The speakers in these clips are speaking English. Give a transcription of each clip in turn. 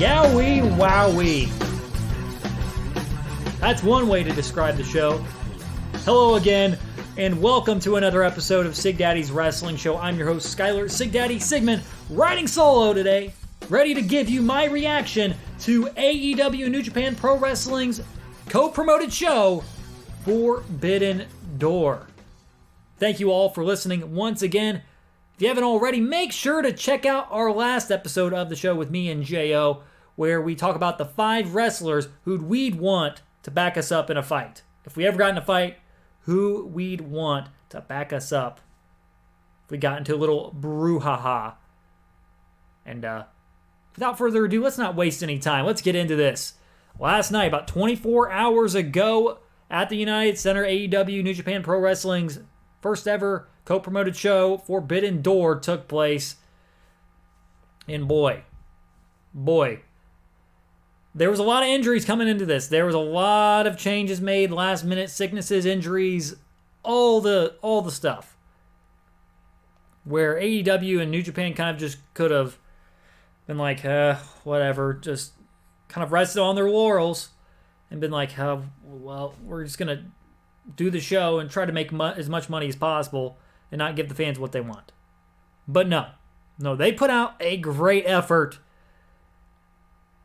Yowie wowie. That's one way to describe the show. Hello again, and welcome to another episode of Sigdaddy's Wrestling Show. I'm your host, Skylar Sigdaddy Sigmund, riding solo today, ready to give you my reaction to AEW New Japan Pro Wrestling's co-promoted show, Forbidden Door. Thank you all for listening once again. If you haven't already, make sure to check out our last episode of the show with me and J.O., where we talk about the 5 wrestlers who we'd want to back us up in a fight. If we ever got in a fight, who we'd want to back us up. If we got into a little brouhaha. And without further ado, let's not waste any time. Let's get into this. Last night, about 24 hours ago, at the United Center, AEW New Japan Pro Wrestling's first ever co-promoted show, Forbidden Door, took place. And boy, there was a lot of injuries coming into this. There was a lot of changes made, last minute sicknesses, injuries, all the stuff. Where AEW and New Japan kind of just could have been like, whatever, just kind of rested on their laurels and been like, well, we're just going to do the show and try to make as much money as possible and not give the fans what they want. But no, they put out a great effort.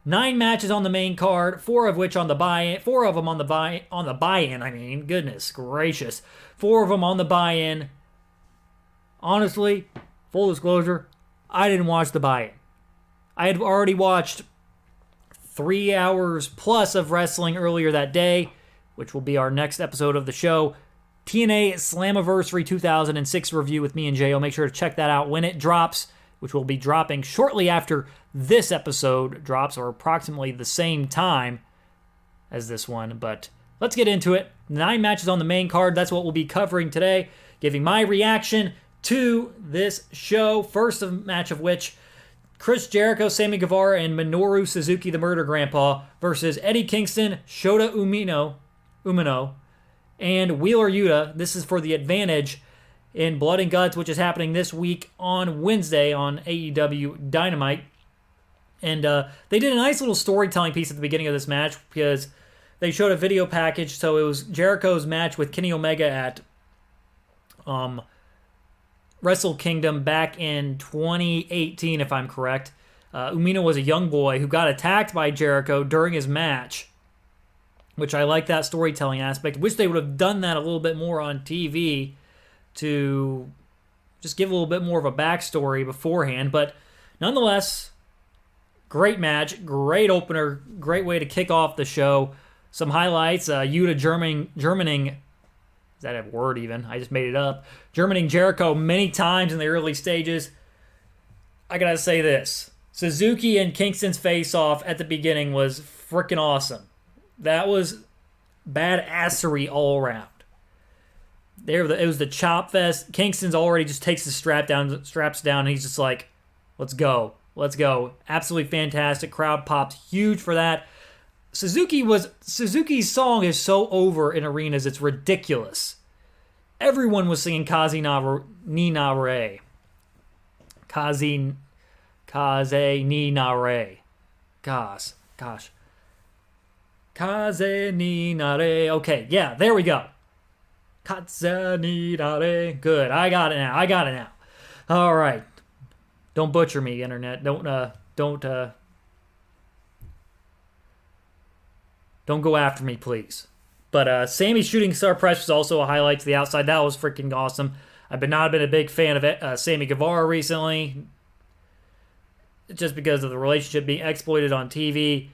9 matches on the main card, 4 of which on the buy-in, 4 of them on the buy-in, I mean, goodness gracious. 4 of them on the buy-in. Honestly, full disclosure, I didn't watch the buy-in. I had already watched 3 hours plus of wrestling earlier that day, which will be our next episode of the show. TNA Slammiversary 2006 review with me and J.O. Make sure to check that out when it drops, which will be dropping shortly after this episode drops, or approximately the same time as this one. But let's get into it. 9 matches on the main card. That's what we'll be covering today, giving my reaction to this show. First match of which, Chris Jericho, Sammy Guevara, and Minoru Suzuki, the Murder Grandpa, versus Eddie Kingston, Shota Umino, and Wheeler Yuta. This is for the advantage in Blood and Guts, which is happening this week on Wednesday on AEW Dynamite. And they did a nice little storytelling piece at the beginning of this match because they showed a video package. So it was Jericho's match with Kenny Omega at Wrestle Kingdom back in 2018, if I'm correct. Umino was a young boy who got attacked by Jericho during his match, which I like that storytelling aspect. Wish they would have done that a little bit more on TV to just give a little bit more of a backstory beforehand. But nonetheless, great match, great opener, great way to kick off the show. Some highlights, Yuta Germaning, is that a word even? I just made it up. Germaning Jericho many times in the early stages. I gotta say this. Suzuki and Kingston's face-off at the beginning was freaking awesome. That was badassery all around. It was the chop fest. Kingston's already just takes the straps down, and he's just like, let's go. Absolutely fantastic. Crowd pops huge for that. Suzuki's song is so over in arenas, it's ridiculous. Everyone was singing Kaze ni Nare. Kaze ni Nare. Gosh. Kaze ni Nare. Okay, yeah, there we go. Kaze ni Nare. Good, I got it now. All right. Don't butcher me, internet. Don't go after me, please. But Sammy's shooting star press was also a highlight to the outside. That was freaking awesome. I've not been a big fan of Sammy Guevara recently, just because of the relationship being exploited on TV.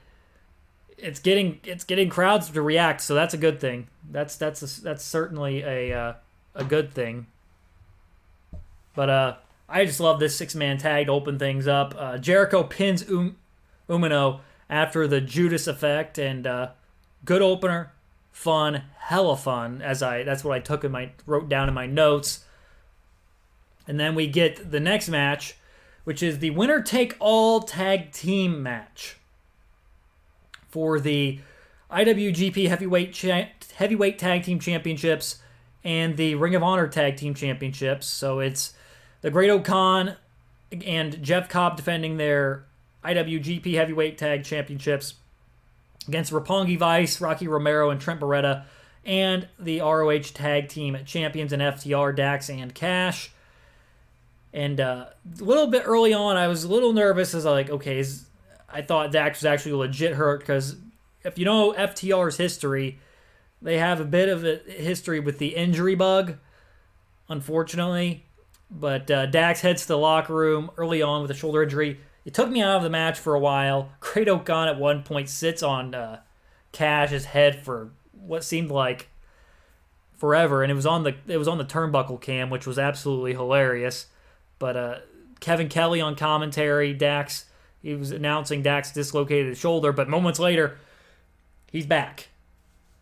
It's getting crowds to react, so that's a good thing. That's certainly a good thing. But I just love this 6-man tag to open things up. Jericho pins Umino after the Judas effect, and good opener, fun, hella fun. That's what I wrote down in my notes. And then we get the next match, which is the winner-take-all tag team match for the IWGP Heavyweight Tag Team Championships and the Ring of Honor Tag Team Championships. So it's the Great O'Khan and Jeff Cobb defending their IWGP Heavyweight Tag Championships against Roppongi Vice, Rocky Romero, and Trent Beretta, and the ROH Tag Team Champions and FTR, Dax and Cash. And a little bit early on, I was a little nervous as I thought Dax was actually legit hurt, because if you know FTR's history, they have a bit of a history with the injury bug, unfortunately. But Dax heads to the locker room early on with a shoulder injury. It took me out of the match for a while. Great Okan at one point sits on Cash's head for what seemed like forever, and it was on the turnbuckle cam, which was absolutely hilarious. But Kevin Kelly on commentary, he was announcing Dax dislocated his shoulder, but moments later, he's back.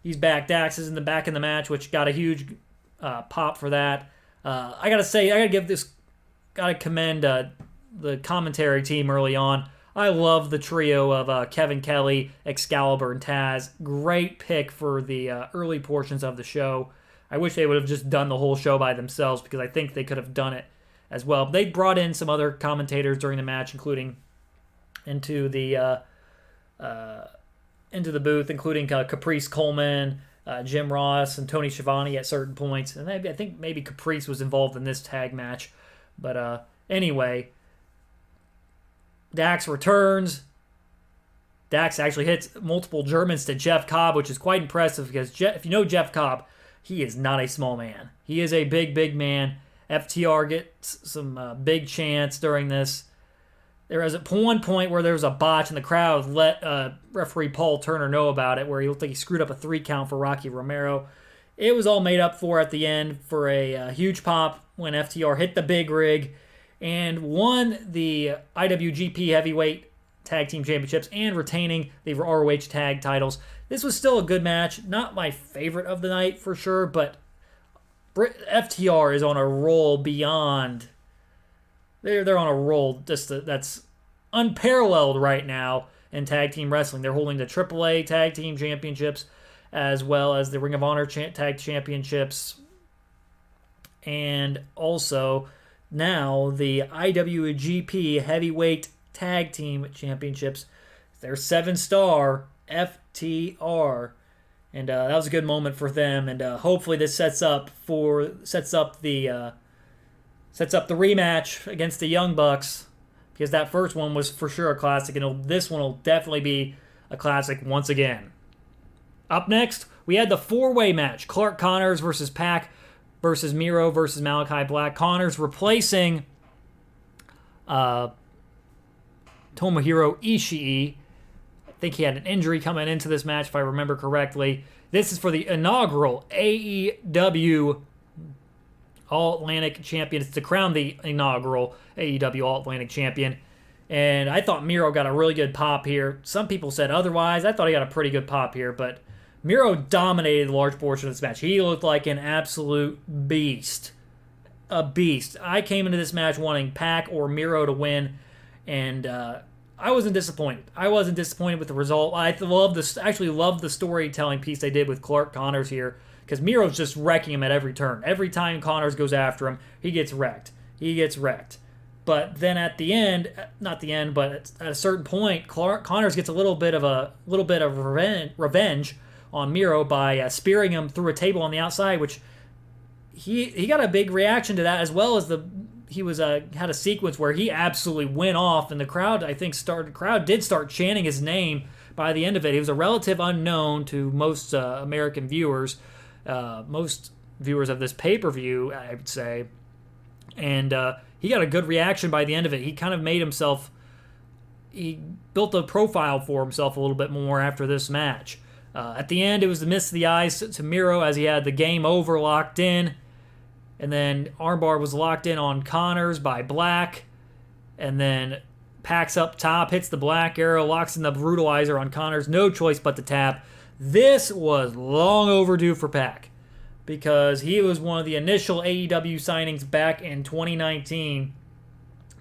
Dax is in the match, which got a huge pop for that. I gotta commend the commentary team early on. I love the trio of Kevin Kelly, Excalibur, and Taz. Great pick for the early portions of the show. I wish they would have just done the whole show by themselves, because I think they could have done it as well. They brought in some other commentators during the match, including into the booth, including Caprice Coleman, Jim Ross, and Tony Schiavone at certain points. And I think maybe Caprice was involved in this tag match. But anyway, Dax returns. Dax actually hits multiple Germans to Jeff Cobb, which is quite impressive, because if you know Jeff Cobb, he is not a small man. He is a big, big man. FTR gets some big chants during this. There was one point where there was a botch, and the crowd let referee Paul Turner know about it, where he looked like he screwed up a 3 count for Rocky Romero. It was all made up for at the end for a huge pop when FTR hit the big rig and won the IWGP Heavyweight Tag Team Championships and retaining the ROH Tag titles. This was still a good match. Not my favorite of the night for sure, but FTR is on a roll beyond. They're on a roll that's unparalleled right now in tag team wrestling. They're holding the AAA Tag Team Championships as well as the Ring of Honor Tag Championships, and also now the IWGP Heavyweight Tag Team Championships. They're 7-star FTR, and that was a good moment for them. And hopefully this sets up the rematch against the Young Bucks, because that first one was for sure a classic, and this one will definitely be a classic once again. Up next, we had the 4-way match: Clark Connors versus Pac versus Miro versus Malachi Black. Connors replacing Tomohiro Ishii. I think he had an injury coming into this match, if I remember correctly. This is for the inaugural AEW All-Atlantic Champion. It's to crown the inaugural AEW All-Atlantic Champion. And I thought Miro got a really good pop here. Some people said otherwise. I thought he got a pretty good pop here, but Miro dominated a large portion of this match. He looked like an absolute beast. A beast. I came into this match wanting Pac or Miro to win, and I wasn't disappointed. I wasn't disappointed with the result. I actually loved the storytelling piece they did with Clark Connors here, because Miro's just wrecking him at every turn. Every time Connors goes after him, he gets wrecked. But then at the end, not the end, but at a certain point, Connors gets a little bit of revenge on Miro by spearing him through a table on the outside, which he got a big reaction to that, as well as he had a sequence where he absolutely went off, and the crowd did start chanting his name by the end of it. He was a relative unknown to most American viewers, most viewers of this pay-per-view, I would say, and he got a good reaction by the end of it. He kind of he built a profile for himself a little bit more after this match. At the end, it was the miss of the eyes to Miro, as he had the game over locked in. And then armbar was locked in on Connors by Black. And then Pac's up top, hits the Black Arrow, locks in the Brutalizer on Connors. No choice but to tap. This was long overdue for Pac, because he was one of the initial AEW signings back in 2019.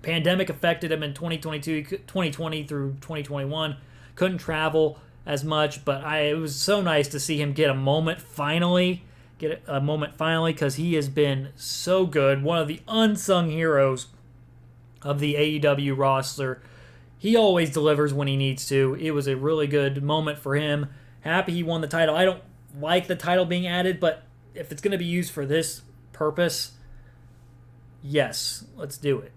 Pandemic affected him in 2020 through 2021. Couldn't travel as much, but it was so nice to see him get a moment finally, because he has been so good. One of the unsung heroes of the AEW roster. He always delivers when he needs to. It was a really good moment for him. Happy he won the title. I don't like the title being added, but if it's going to be used for this purpose, yes, let's do it.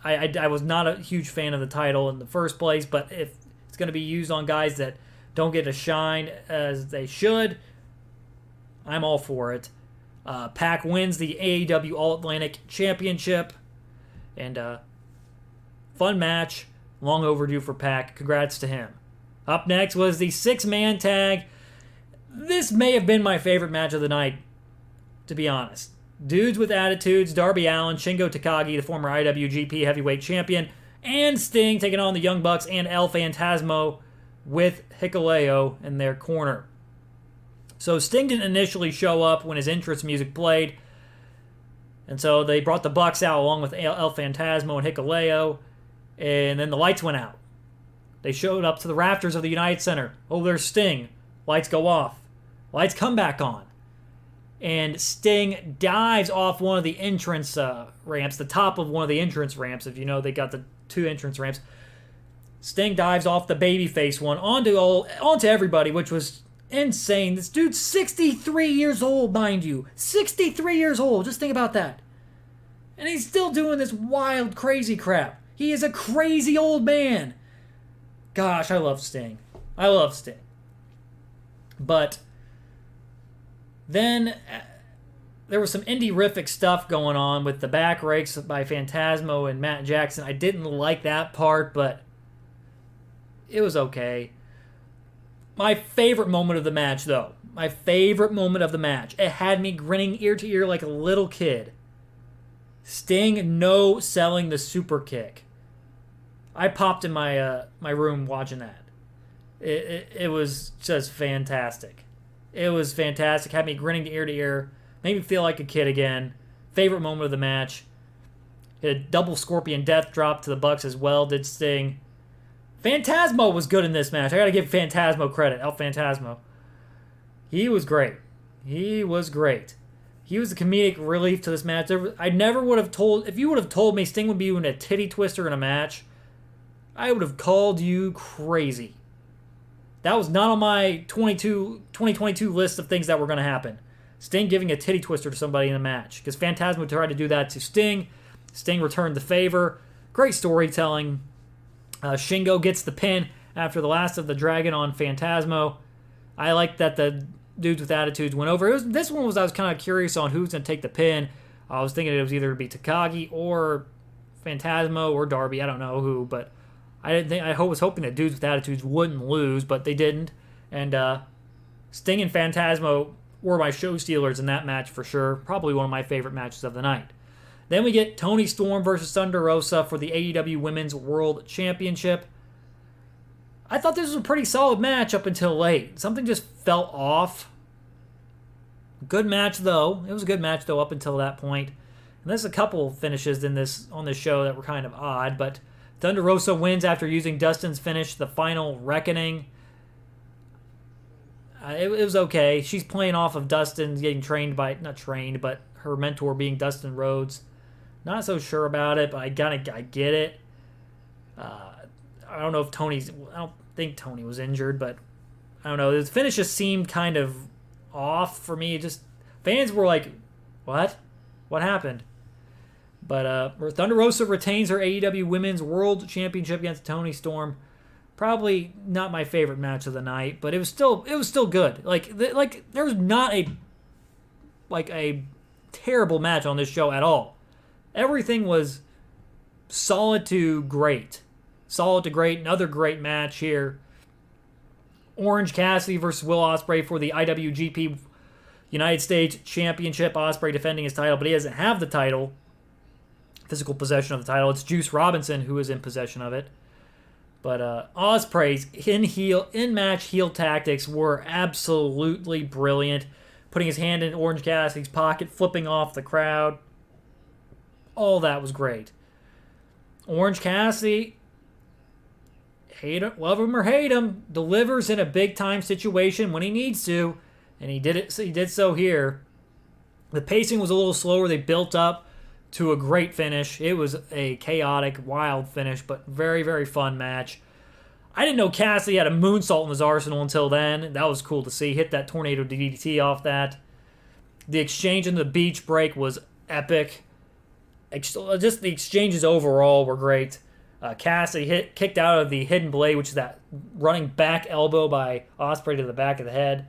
I was not a huge fan of the title in the first place, but if it's going to be used on guys that don't get to shine as they should, I'm all for it. Pac wins the AEW All-Atlantic Championship. And fun match. Long overdue for Pac. Congrats to him. Up next was the 6-man tag. This may have been my favorite match of the night, to be honest. Dudes with attitudes, Darby Allin, Shingo Takagi, the former IWGP Heavyweight Champion, and Sting taking on the Young Bucks and El Phantasmo with Hikuleo in their corner. So Sting didn't initially show up when his entrance music played, and so they brought the Bucks out along with El Phantasmo and Hikuleo, and then the lights went out. They showed up to the rafters of the United Center. Oh, there's Sting. Lights go off. Lights come back on. And Sting dives off one of the entrance ramps, the top of one of the entrance ramps. If you know, they got the 2 entrance ramps. Sting dives off the babyface one onto everybody, which was insane. This dude's 63 years old, mind you. 63 years old. Just think about that. And he's still doing this wild, crazy crap. He is a crazy old man. Gosh, I love Sting. I love Sting. But then there was some indie-rific stuff going on with the back rakes by Phantasmo and Matt Jackson. I didn't like that part, but it was okay. My favorite moment of the match, though. My favorite moment of the match. It had me grinning ear to ear like a little kid. Sting no-selling the super kick. I popped in my room watching that. It was just fantastic. It was fantastic. Had me grinning ear to ear. Made me feel like a kid again. Favorite moment of the match. Hit a double Scorpion Death drop to the Bucks as well, did Sting. Phantasmo was good in this match. I gotta give Phantasmo credit. El Phantasmo. He was great. He was great. He was the comedic relief to this match. I never would have told... If you would have told me Sting would be doing a titty twister in a match, I would have called you crazy. That was not on my 2022 list of things that were going to happen. Sting giving a titty twister to somebody in a match. Because Phantasmo tried to do that to Sting. Sting returned the favor. Great storytelling. Shingo gets the pin after the last of the Dragon on Phantasmo. I like that the dudes with attitudes went over. This one was I was kind of curious on who's going to take the pin. I was thinking it was either to be Takagi or Phantasmo or Darby. I don't know who, but I was hoping that dudes with attitudes wouldn't lose, but they didn't. And Sting and Phantasmo were my show stealers in that match for sure. Probably one of my favorite matches of the night. Then we get Toni Storm versus Thunder Rosa for the AEW Women's World Championship. I thought this was a pretty solid match up until late. Something just fell off. Good match though. It was a good match though up until that point. And there's a couple finishes on this show that were kind of odd, but Thunder Rosa wins after using Dustin's finish, the Final Reckoning. It was okay. She's playing off of Dustin getting not trained, but her mentor being Dustin Rhodes. Not so sure about it, but I get it. I don't know if I don't think Tony was injured, but I don't know. The finish just seemed kind of off for me. Fans were like, what? What happened? But Thunder Rosa retains her AEW Women's World Championship against Toni Storm. Probably not my favorite match of the night, but it was still good. Like there was not a terrible match on this show at all. Everything was solid to great. Solid to great. Another great match here. Orange Cassidy versus Will Ospreay for the IWGP United States Championship. Ospreay defending his title, but he doesn't have the title. Physical possession of the title. It's Juice Robinson who is in possession of it. But Ospreay's in-match heel tactics were absolutely brilliant. Putting his hand in Orange Cassidy's pocket, flipping off the crowd. All that was great. Orange Cassidy, love him or hate him, delivers in a big-time situation when he needs to, and he did so here. The pacing was a little slower. They built up to a great finish. It was a chaotic, wild finish, but very, very fun match. I didn't know Cassidy had a moonsault in his arsenal until then. That was cool to see. Hit that tornado DDT off that. The exchange in the beach break was epic. Just the exchanges overall were great. Cassidy kicked out of the hidden blade, which is that running back elbow by Ospreay to the back of the head.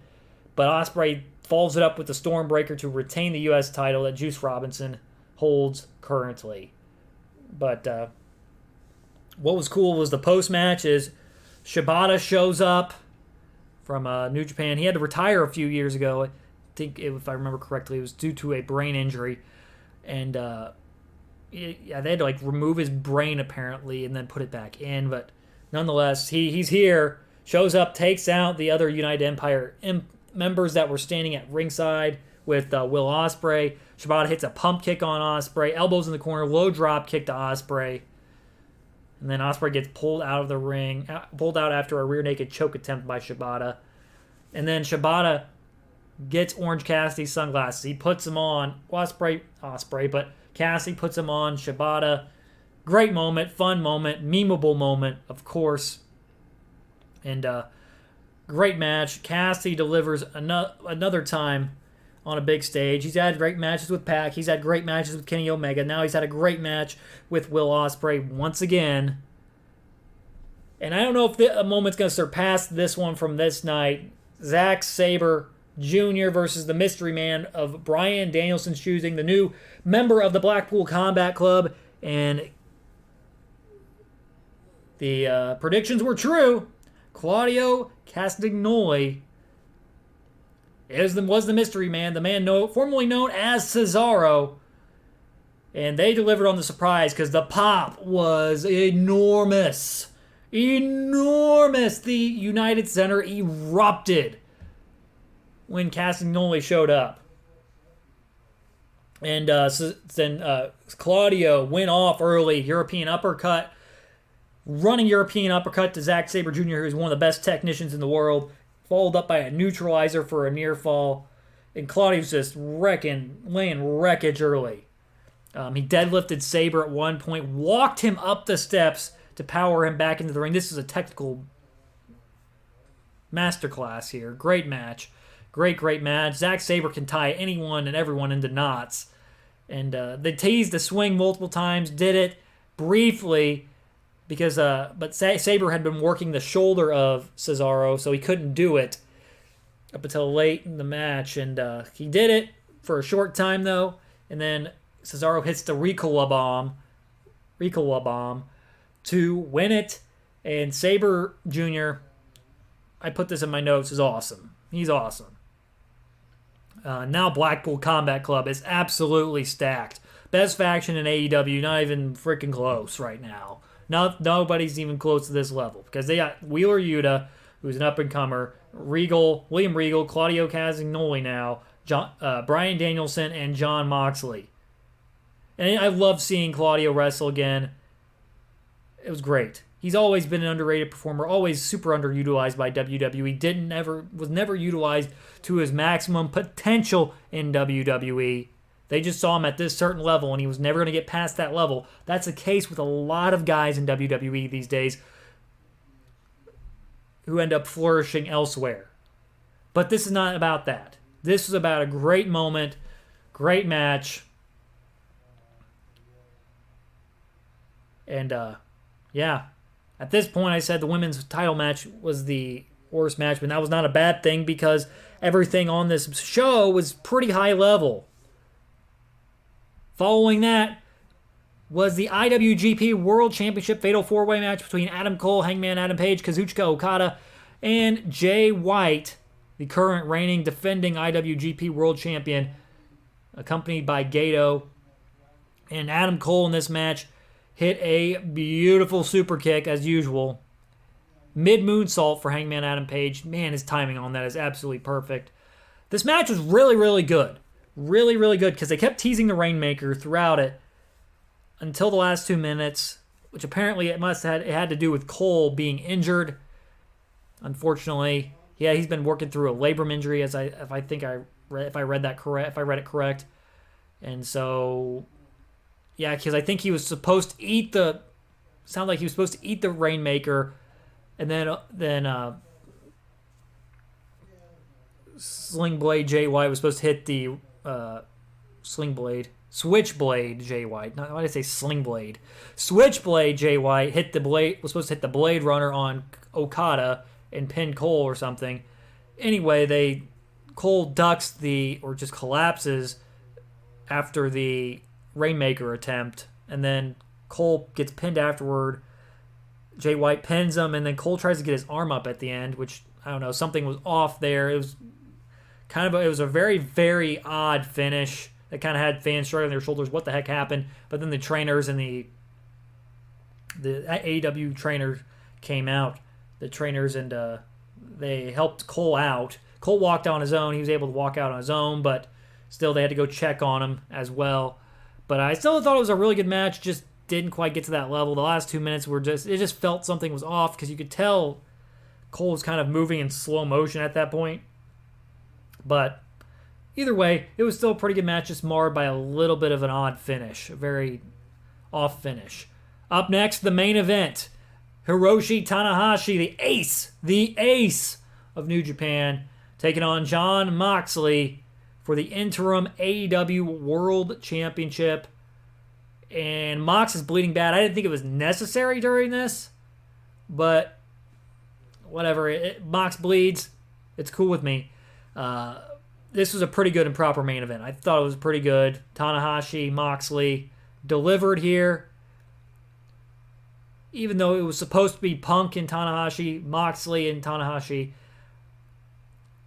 But Ospreay follows it up with the Stormbreaker to retain the U.S. title that Juice Robinson holds currently. But what was cool was the post-match is Shibata shows up from New Japan. He had to retire a few years ago. I think, if I remember correctly, it was due to a brain injury. And they had to remove his brain apparently and then put it back in. But nonetheless, he's here, shows up, takes out the other United Empire members that were standing at ringside with Will Ospreay. Shibata hits a pump kick on Ospreay, elbows in the corner, low drop kick to Ospreay. And then Ospreay gets pulled out of the ring, pulled out after a rear naked choke attempt by Shibata. And then Shibata gets Orange Cassidy's sunglasses. He puts them on. Ospreay, but Cassidy puts them on Shibata. Great moment, fun moment, memeable moment, of course. And great match. Cassidy delivers another time on a big stage. He's had great matches with Pac. He's had great matches with Kenny Omega. Now he's had a great match with Will Ospreay once again. And I don't know if a moment's going to surpass this one from this night. Zack Sabre Jr. versus the mystery man of Bryan Danielson's choosing, the new member of the Blackpool Combat Club. And the predictions were true. Claudio Castagnoli was the mystery man, the man formerly known as Cesaro. And they delivered on the surprise because the pop was enormous. Enormous. The United Center erupted when Castagnoli showed up. And then Claudio went off early, European uppercut. Running European uppercut to Zack Sabre Jr., who's one of the best technicians in the world. Followed up by a neutralizer for a near fall. And Claudio's just laying wreckage early. He deadlifted Sabre at one point, walked him up the steps to power him back into the ring. This is a technical masterclass here. Great match. Great match. Zack Sabre can tie anyone and everyone into knots. And they teased the swing multiple times, did it briefly, because but Sabre had been working the shoulder of Cesaro, so he couldn't do it up until late in the match. And he did it for a short time, though. And then Cesaro hits the Ricola bomb to win it. And Sabre Jr., I put this in my notes, is awesome. He's awesome. Now Blackpool Combat Club is absolutely stacked. Best faction in AEW, not even freaking close right now. Nobody's even close to this level. Because they got Wheeler Yuta, who's an up-and-comer, William Regal, Claudio Castagnoli now, Bryan Danielson, and Jon Moxley. And I love seeing Claudio wrestle again. It was great. He's always been an underrated performer, always super underutilized by WWE. Was never utilized to his maximum potential in WWE. They just saw him at this certain level, and he was never going to get past that level. That's the case with a lot of guys in WWE these days who end up flourishing elsewhere. But this is not about that. This is about a great moment, great match. And, yeah. At this point, I said the women's title match was the worst match, but that was not a bad thing because everything on this show was pretty high level. Following that was the IWGP World Championship Fatal 4-Way match between Adam Cole, Hangman Adam Page, Kazuchika Okada, and Jay White, the current reigning defending IWGP World Champion, accompanied by Gato. And Adam Cole in this match hit a beautiful super kick as usual. Mid-moonsault for Hangman Adam Page. Man, his timing on that is absolutely perfect. This match was really, really good. Really, really good because they kept teasing the Rainmaker throughout it until the last 2 minutes, which apparently it had to do with Cole being injured. Unfortunately, yeah, he's been working through a labrum injury, if I read it correct, and so Yeah, because I think he was supposed to eat the. Sounded like he was supposed to eat the Rainmaker, and then Sling Blade Jay White was supposed to hit the Switchblade Jay White. Why did I say Sling Blade? Switchblade Jay White was supposed to hit the Blade Runner on Okada and pin Cole or something. Anyway, Cole ducks or just collapses after the Rainmaker attempt, and then Cole gets pinned afterward. Jay White pins him, and then Cole tries to get his arm up at the end, which, I don't know, something was off there. It was a very, very odd finish. It kind of had fans shrugging their shoulders. What the heck happened? But then the trainers and the AEW trainers came out. The trainers, and they helped Cole out. Cole walked on his own. He was able to walk out on his own, but still they had to go check on him as well. But I still thought it was a really good match. Just didn't quite get to that level. The last 2 minutes it just felt something was off, because you could tell Cole was kind of moving in slow motion at that point. But either way, it was still a pretty good match, just marred by a little bit of an odd finish. A very off finish. Up next, the main event. Hiroshi Tanahashi, the ace of New Japan, taking on Jon Moxley for the interim AEW World Championship. And Mox is bleeding bad. I didn't think it was necessary during this, but whatever. Mox bleeds. It's cool with me. This was a pretty good and proper main event. I thought it was pretty good. Tanahashi, Moxley delivered here. Even though it was supposed to be Punk and Tanahashi, Moxley and Tanahashi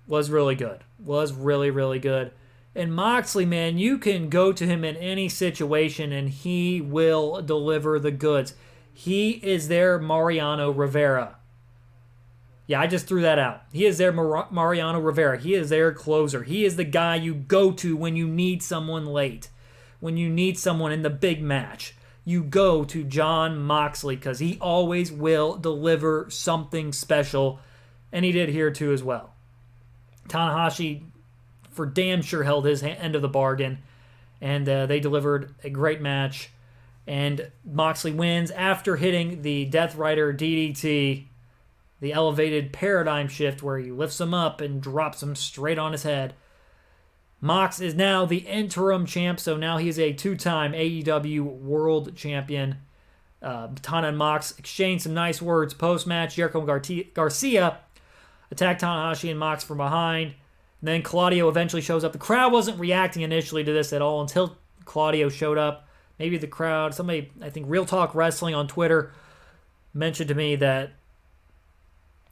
was really good. Was really, really good. And Moxley, man, you can go to him in any situation and he will deliver the goods. He is their Mariano Rivera. Yeah, I just threw that out. He is their Mariano Rivera. He is their closer. He is the guy you go to when you need someone late. When you need someone in the big match. You go to Jon Moxley, because he always will deliver something special. And he did here too as well. Tanahashi for damn sure held his end of the bargain, and they delivered a great match. And Moxley wins after hitting the Death Rider DDT, the elevated paradigm shift where he lifts him up and drops him straight on his head. Mox is now the interim champ, so now he's a two-time AEW World Champion. Tana and Mox exchanged some nice words post-match. Jericho and Garcia attacked Tanahashi and Mox from behind. And then Claudio eventually shows up. The crowd wasn't reacting initially to this at all until Claudio showed up. Maybe the crowd, somebody, I think Real Talk Wrestling on Twitter mentioned to me that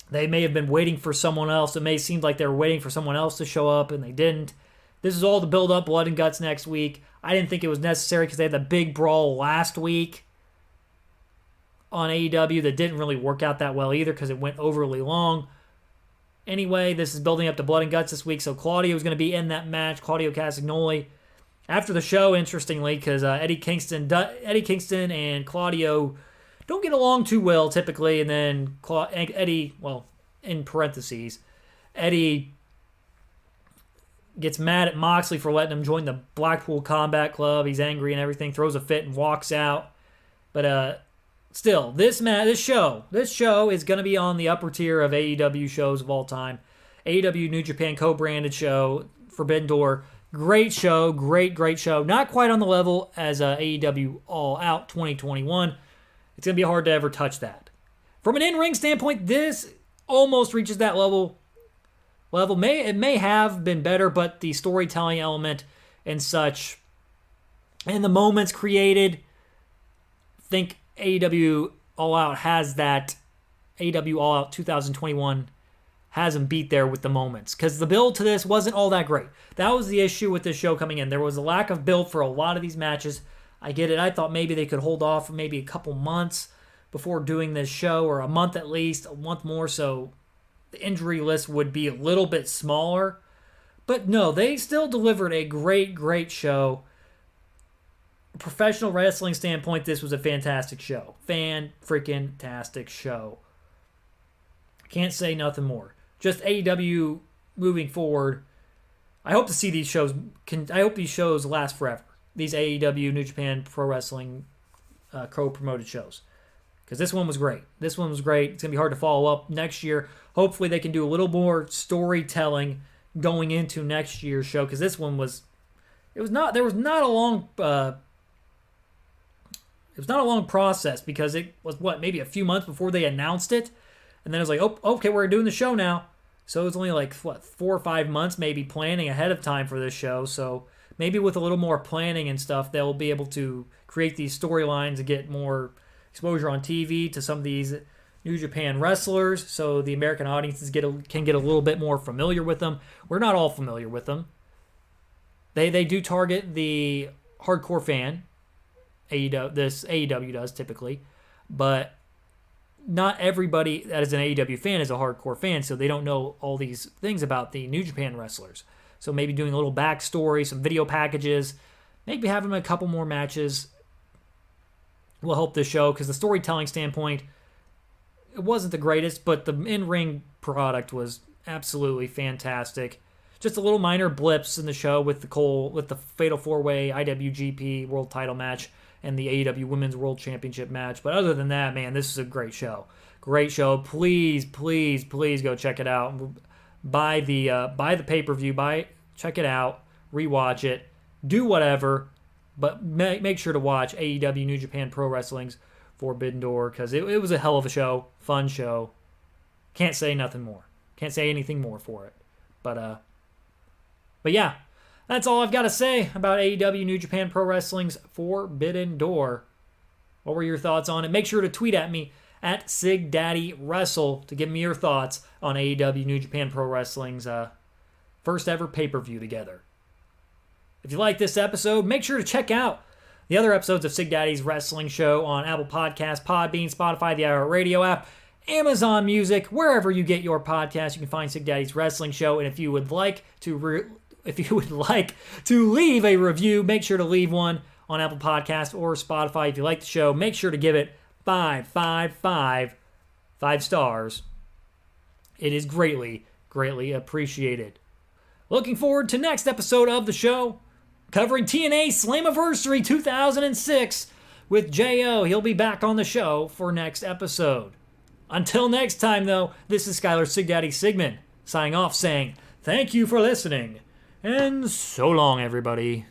they may have been waiting for someone else. It may seem like they were waiting for someone else to show up, and they didn't. This is all to build up Blood and Guts next week. I didn't think it was necessary because they had the big brawl last week on AEW that didn't really work out that well either because it went overly long. Anyway, this is building up to Blood and Guts this week, so Claudio is going to be in that match, Claudio Castagnoli. After the show, interestingly, because Eddie Kingston and Claudio don't get along too well typically, and then Eddie, well, in parentheses, Eddie gets mad at Moxley for letting him join the Blackpool Combat Club. He's angry and everything, throws a fit and walks out. But still, this show is going to be on the upper tier of AEW shows of all time. AEW New Japan co-branded show, Forbidden Door. Great show, great show. Not quite on the level as AEW All Out 2021. It's going to be hard to ever touch that. From an in-ring standpoint, this almost reaches that level. It may have been better, but the storytelling element and such, and the moments created, I think AEW All Out has that. AEW All Out 2021 has them beat there with the moments, because the build to this wasn't all that great. That was the issue with this show coming in. There was a lack of build for a lot of these matches. I get it. I thought maybe they could hold off for maybe a couple months before doing this show, or a month at least, a month more, so the injury list would be a little bit smaller. But no, they still delivered a great show. Professional wrestling standpoint, this was a fantastic show. Fan-freaking-tastic show. Can't say nothing more. Just AEW moving forward. I hope to see these shows. I hope these shows last forever. these AEW, New Japan Pro Wrestling co-promoted shows. Because this one was great. It's going to be hard to follow up next year. Hopefully they can do a little more storytelling going into next year's show. Because this one was not a long process, because it was maybe a few months before they announced it. And then it was like, oh, okay, we're doing the show now. So it was only like 4 or 5 months maybe planning ahead of time for this show. So maybe with a little more planning and stuff, they'll be able to create these storylines and get more exposure on TV to some of these New Japan wrestlers, so the American audiences can get a little bit more familiar with them. We're not all familiar with them. They do target the hardcore fan. AEW does typically, but not everybody that is an AEW fan is a hardcore fan, so they don't know all these things about the New Japan wrestlers. So maybe doing a little backstory, some video packages, maybe having a couple more matches will help this show, because the storytelling standpoint, it wasn't the greatest, but the in-ring product was absolutely fantastic. Just a little minor blips in the show with the Fatal 4-Way IWGP World Title match and the AEW Women's World Championship match. But other than that, man, this is a great show. Great show. Please, please, please go check it out. Buy the pay-per-view. Check it out. Rewatch it. Do whatever. But make sure to watch AEW New Japan Pro Wrestling's Forbidden Door, because it was a hell of a show. Fun show. Can't say nothing more. Can't say anything more for it. But yeah, that's all I've got to say about AEW New Japan Pro Wrestling's Forbidden Door. What were your thoughts on it? Make sure to tweet at me at SigDaddyWrestle to give me your thoughts on AEW New Japan Pro Wrestling's first ever pay-per-view together. If you like this episode, make sure to check out the other episodes of Sig Daddy's Wrestling Show on Apple Podcasts, Podbean, Spotify, the iHeartRadio app, Amazon Music, wherever you get your podcasts. You can find Sig Daddy's Wrestling Show. And if you would like to leave a review, make sure to leave one on Apple Podcasts or Spotify. If you like the show, make sure to give it 5 stars. It is greatly, greatly appreciated. Looking forward to next episode of the show, covering TNA Slammiversary 2006 with J.O. He'll be back on the show for next episode. Until next time, though, this is Skylar Sig Daddy Sigmund signing off saying thank you for listening, and so long, everybody.